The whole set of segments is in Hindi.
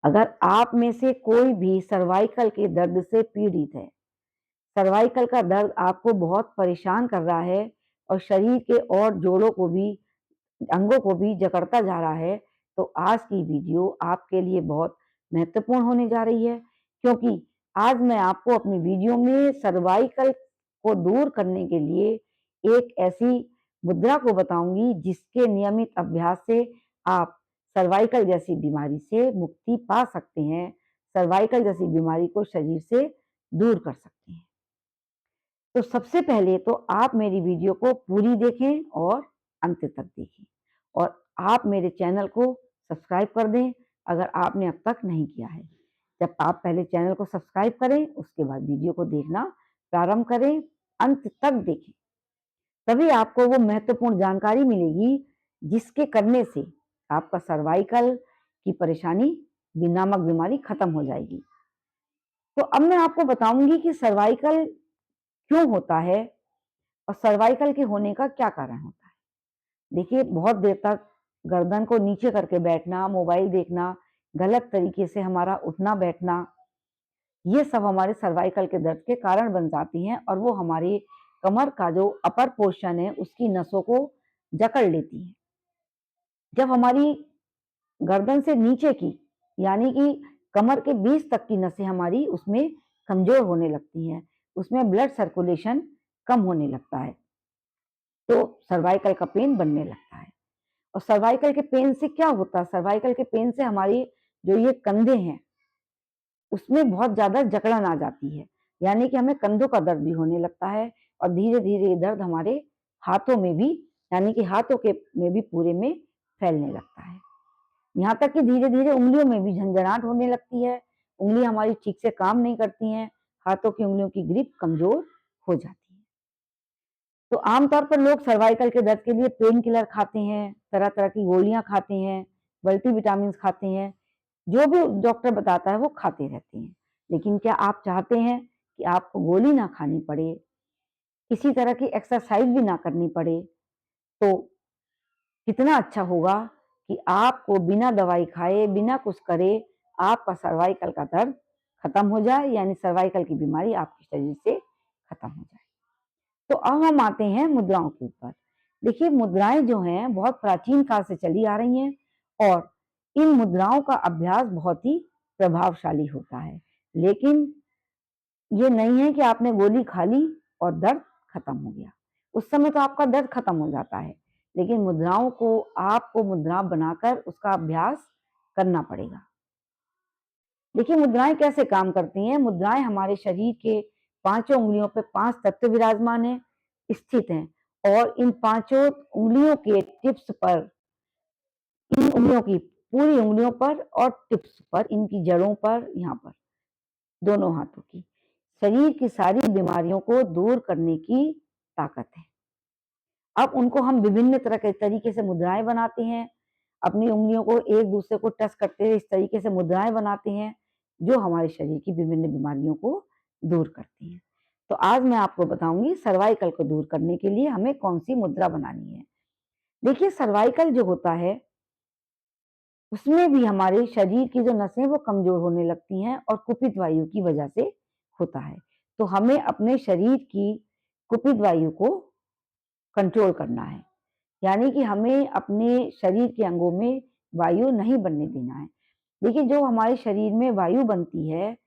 अगर आप में से कोई भी सर्वाइकल के दर्द से पीड़ित है, सर्वाइकल का दर्द आपको बहुत परेशान कर रहा है और शरीर के और जोड़ों को भी, अंगों को भी जकड़ता जा रहा है, तो आज की वीडियो आपके लिए बहुत महत्वपूर्ण होने जा रही है, क्योंकि आज मैं आपको अपनी वीडियो में सर्वाइकल को दूर करने के लिए एक ऐसी मुद्रा को बताऊंगी जिसके नियमित अभ्यास से आप सर्वाइकल जैसी बीमारी से मुक्ति पा सकते हैं, सर्वाइकल जैसी बीमारी को शरीर से दूर कर सकते हैं। तो सबसे पहले तो आप मेरी वीडियो को पूरी देखें और अंत तक देखें, और आप मेरे चैनल को सब्सक्राइब कर दें अगर आपने अब तक नहीं किया है। जब आप पहले चैनल को सब्सक्राइब करें, उसके बाद वीडियो को देखना प्रारंभ करें, अंत तक देखें, तभी आपको वो महत्वपूर्ण जानकारी मिलेगी जिसके करने से आपका सर्वाइकल की परेशानी, नामक बीमारी खत्म हो जाएगी। तो अब मैं आपको बताऊंगी कि सर्वाइकल क्यों होता है और सर्वाइकल के होने का क्या कारण होता है। देखिए, बहुत देर तक गर्दन को नीचे करके बैठना, मोबाइल देखना, गलत तरीके से हमारा उठना बैठना, ये सब हमारे सर्वाइकल के दर्द के कारण बन जाती हैं और वो हमारी कमर का जो अपर पोर्शन है उसकी नसों को जकड़ लेती हैं। जब हमारी गर्दन से नीचे की, यानी कि कमर के बीच तक की नसें हमारी उसमें कमजोर होने लगती हैं, उसमें ब्लड सर्कुलेशन कम होने लगता है, तो सर्वाइकल का पेन बनने लगता है। और सर्वाइकल के पेन से क्या होता है? सर्वाइकल के पेन से हमारी जो ये कंधे हैं उसमें बहुत ज्यादा जकड़न आ जाती है, यानी कि हमें कंधों का दर्द भी होने लगता है और धीरे धीरे ये दर्द हमारे हाथों में भी, यानी कि हाथों के में भी पूरे में फैलने लगता है। यहाँ तक कि धीरे धीरे उंगलियों में भी झंझनाहट होने लगती है, उंगली हमारी ठीक से काम नहीं करती हैं, हाथों की उंगलियों की ग्रिप कमजोर हो जाती है। तो आमतौर पर लोग सर्वाइकल के दर्द के लिए पेन किलर खाते हैं, तरह तरह की गोलियां खाते हैं, मल्टीविटामिन खाते हैं, जो भी डॉक्टर बताता है वो खाते रहते हैं। लेकिन क्या आप चाहते हैं कि आपको गोली ना खानी पड़े, किसी तरह की एक्सरसाइज भी ना करनी पड़े? तो कितना अच्छा होगा कि आपको बिना दवाई खाए, बिना कुछ करे, आपका सर्वाइकल का दर्द खत्म हो जाए, यानी सर्वाइकल की बीमारी आपके शरीर से खत्म हो जाए। तो अब हम आते हैं मुद्राओं के ऊपर। देखिए, मुद्राएं जो हैं बहुत प्राचीन काल से चली आ रही हैं और इन मुद्राओं का अभ्यास बहुत ही प्रभावशाली होता है। लेकिन ये नहीं है कि आपने गोली खा ली और दर्द खत्म हो गया। उस समय तो आपका दर्द खत्म हो जाता है, लेकिन मुद्राओं को आपको मुद्रा बनाकर उसका अभ्यास करना पड़ेगा। देखिए, मुद्राएं कैसे काम करती हैं। मुद्राएं हमारे शरीर के पांचों उंगलियों पे 5 तत्व विराजमान है, स्थित हैं, और इन पांचों उंगलियों के टिप्स पर, इन उंगलियों की पूरी उंगलियों पर और टिप्स पर, इनकी जड़ों पर, यहाँ पर दोनों हाथों की, शरीर की सारी बीमारियों को दूर करने की ताकत है। अब उनको हम विभिन्न तरह के तरीके से मुद्राएं बनाते हैं, अपनी उंगलियों को एक दूसरे को टच करते हुए इस तरीके से मुद्राएं बनाते हैं जो हमारे शरीर की विभिन्न बीमारियों को दूर करती हैं। तो आज मैं आपको बताऊंगी सर्वाइकल को दूर करने के लिए हमें कौन सी मुद्रा बनानी है। देखिए, सर्वाइकल जो होता है उसमें भी हमारे शरीर की जो नसें वो कमजोर होने लगती हैं और कुपित वायु की वजह से होता है। तो हमें अपने शरीर की कुपित वायु को कंट्रोल करना है, यानी कि हमें अपने शरीर के अंगों में वायु नहीं बनने देना है। देखिए, जो हमारे शरीर में वायु बनती है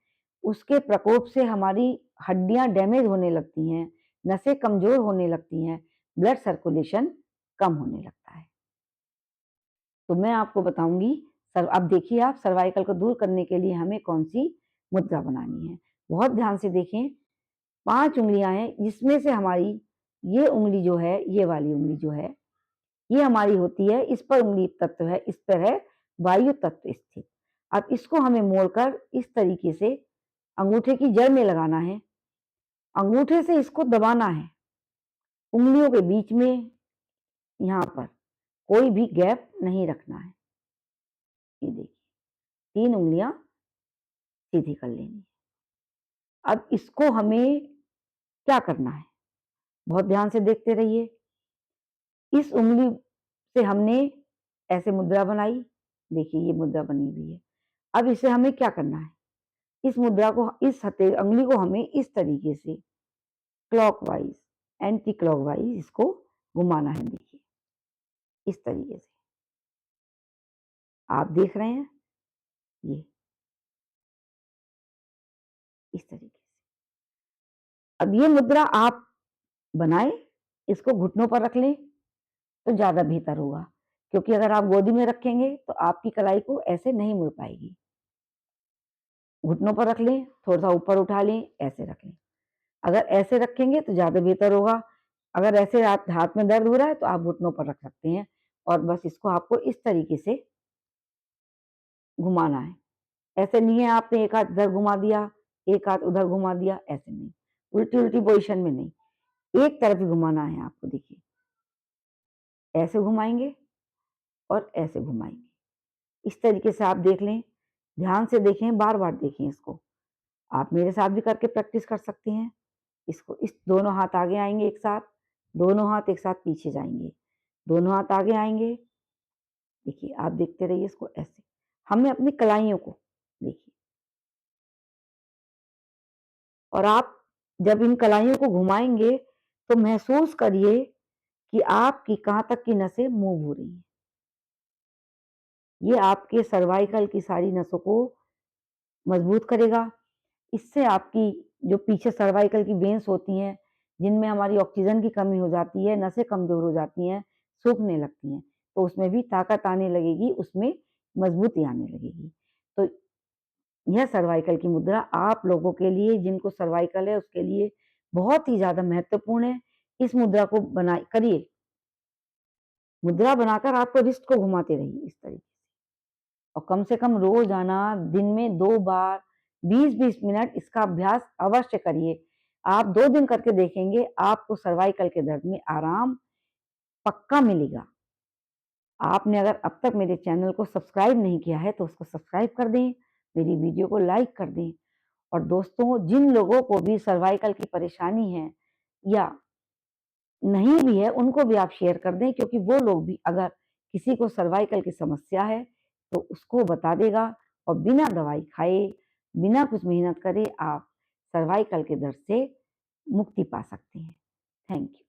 उसके प्रकोप से हमारी हड्डियां डैमेज होने लगती हैं, नसें कमजोर होने लगती हैं, ब्लड सर्कुलेशन कम होने लगता है। तो मैं आपको बताऊंगी अब देखिए, आप सर्वाइकल को दूर करने के लिए हमें कौन सी मुद्रा बनानी है। बहुत ध्यान से देखें, 5 उंगलियां हैं जिसमें से हमारी ये उंगली जो है, ये वाली उंगली जो है, ये हमारी होती है, इस पर उंगली तत्व है, इस पर है वायु तत्व स्थित। अब इसको हमें मोड़कर इस तरीके से अंगूठे की जड़ में लगाना है, अंगूठे से इसको दबाना है, उंगलियों के बीच में, यहाँ पर कोई भी गैप नहीं रखना है। ये देखिए, 3 उंगलियां सीधी कर लेनी है। अब इसको हमें क्या करना है, बहुत ध्यान से देखते रहिए। इस उंगली से हमने ऐसे मुद्रा बनाई, देखिए ये मुद्रा बनी हुई है। अब इसे हमें क्या करना है? इस मुद्रा को, इस हथे अंगुली को हमें इस तरीके से क्लॉकवाइज, एंटी क्लॉकवाइज इसको घुमाना है। देखिए इस तरीके से आप देख रहे हैं, ये इस तरीके से। अब ये मुद्रा आप बनाएं, इसको घुटनों पर रख लें तो ज्यादा बेहतर होगा, क्योंकि अगर आप गोदी में रखेंगे तो आपकी कलाई को ऐसे नहीं मुड़ पाएगी। घुटनों पर रख लें, थोड़ा सा ऊपर उठा लें, ऐसे रख लें। अगर ऐसे रखेंगे तो ज्यादा बेहतर होगा। अगर ऐसे हाथ हाथ में दर्द हो रहा है तो आप घुटनों पर रख सकते हैं, और बस इसको आपको इस तरीके से घुमाना है। ऐसे नहीं है आपने एक हाथ इधर घुमा दिया, एक हाथ उधर घुमा दिया, ऐसे नहीं, उल्टी उल्टी पोजिशन में नहीं, एक तरफ ही घुमाना है आपको। देखिए ऐसे घुमाएंगे और ऐसे घुमाएंगे, इस तरीके से आप देख लें, ध्यान से देखें, बार बार देखें इसको। आप मेरे साथ भी करके प्रैक्टिस कर सकती हैं। इसको, इस दोनों हाथ आगे आएंगे एक साथ, दोनों हाथ एक साथ पीछे जाएंगे, दोनों हाथ आगे आएंगे। देखिए आप देखते रहिए इसको ऐसे। हमें अपनी कलाइयों को देखिए, और आप जब इन कलाइयों को घुमाएंगे तो महसूस करिए कि आपकी कहाँ तक की नसें मूव हो रही हैं। ये आपके सर्वाइकल की सारी नसों को मजबूत करेगा। इससे आपकी जो पीछे सर्वाइकल की वेन्स होती हैं, जिनमें हमारी ऑक्सीजन की कमी हो जाती है, नसें कमजोर हो जाती हैं, सूखने लगती हैं, तो उसमें भी ताकत आने लगेगी, उसमें मजबूती आने लगेगी। तो यह सर्वाइकल की मुद्रा आप लोगों के लिए, जिनको सर्वाइकल है उसके लिए बहुत ही ज्यादा महत्वपूर्ण है। इस मुद्रा को करिए, मुद्रा बनाकर आपको रिस्ट को घुमाते रहिए इस तरीके, और कम से कम रोजाना दिन में 2 बार 20-20 मिनट इसका अभ्यास अवश्य करिए। आप 2 दिन करके देखेंगे, आपको सर्वाइकल के दर्द में आराम पक्का मिलेगा। आपने अगर अब तक मेरे चैनल को सब्सक्राइब नहीं किया है तो उसको सब्सक्राइब कर दें, मेरी वीडियो को लाइक कर दें, और दोस्तों जिन लोगों को भी सर्वाइकल की परेशानी है या नहीं भी है, उनको भी आप शेयर कर दें, क्योंकि वो लोग भी, अगर किसी को सर्वाइकल की समस्या है तो उसको बता देगा, और बिना दवाई खाए, बिना कुछ मेहनत करे आप सर्वाइकल के दर्द से मुक्ति पा सकते हैं। Thank you.